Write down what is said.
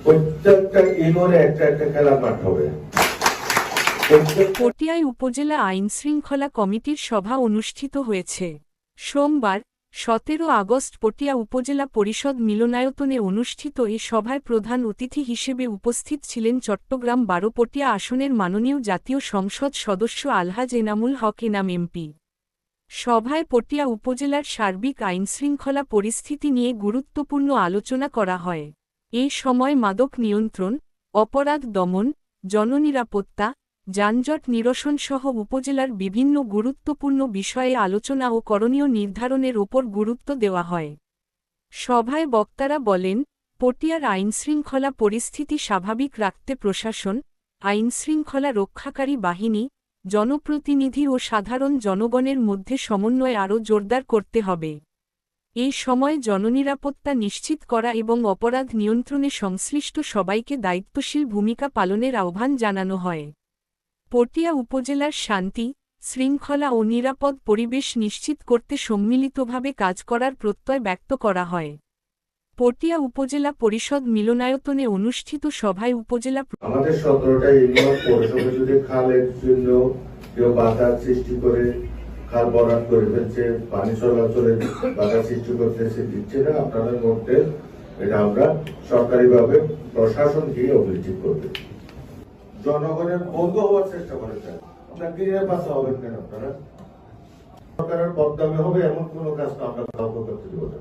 প্রত্যেকটা ইউনিয়নে একটা একটা খেলার মাঠ হবে। পটিয়ায় উপজেলা আইনশৃঙ্খলা কমিটির সভা অনুষ্ঠিত হয়েছে। সোমবার 17 আগস্ট পটিয়া উপজেলা পরিষদ মিলনায়তনে অনুষ্ঠিত এ সভায় প্রধান অতিথি হিসেবে উপস্থিত ছিলেন চট্টগ্রাম 12 পটিয়া আসনের মাননীয় জাতীয় সংসদ সদস্য আলহাজ এনামুল হক এনাম এমপি। সভায় পটিয়া উপজেলার সার্বিক আইনশৃঙ্খলা পরিস্থিতি নিয়ে গুরুত্বপূর্ণ আলোচনা করা হয়। এ সময় মাদক নিয়ন্ত্রণ, অপরাধ দমন, জননিরাপত্তা, যানজট নিরসন সহ উপজেলার বিভিন্ন গুরুত্বপূর্ণ বিষয়ে আলোচনা ও করণীয় নির্ধারণের ওপর গুরুত্ব দেওয়া হয়। সভায় বক্তারা বলেন, পটিয়ার আইনশৃঙ্খলা পরিস্থিতি স্বাভাবিক রাখতে প্রশাসন, আইনশৃঙ্খলা রক্ষাকারী বাহিনী, জনপ্রতিনিধি ও সাধারণ জনগণের মধ্যে সমন্বয় আরও জোরদার করতে হবে। এই সময় জননিরাপত্তা নিশ্চিত করা এবং অপরাধ নিয়ন্ত্রণে সংশ্লিষ্ট সবাইকে দায়িত্বশীল ভূমিকা পালনের আহ্বান জানানো হয়। পটিয়া উপজেলার শান্তি, শৃঙ্খলা ও নিরাপদ পরিবেশ নিশ্চিত করতে সম্মিলিতভাবে কাজ করার প্রত্যয় ব্যক্ত করা হয়। পটিয়া উপজেলা পরিষদ মিলনায়তনে অনুষ্ঠিত সভায় উপজেলা আমাদের 17টা ইউনিয়ন পৌরসভা যদি খালের জন্য কেউ বাধা সৃষ্টি করে খাল বরাদ করে ফেলছে, পানি চলাচলে বাধা সৃষ্টি করতেছে, দিচ্ছে না, আপনারা নোট দেন, এটা আমরা সরকারিভাবে প্রশাসনকে অভিযোগ করবে। জনগণের বন্ধু হওয়ার চেষ্টা করেছেন, আপনার গৃহের পাশে হবেন কেন? আপনারা সরকারের বদনামে হবে এমন কোন কাজ তো আমরা কাউকে করতে দেব না।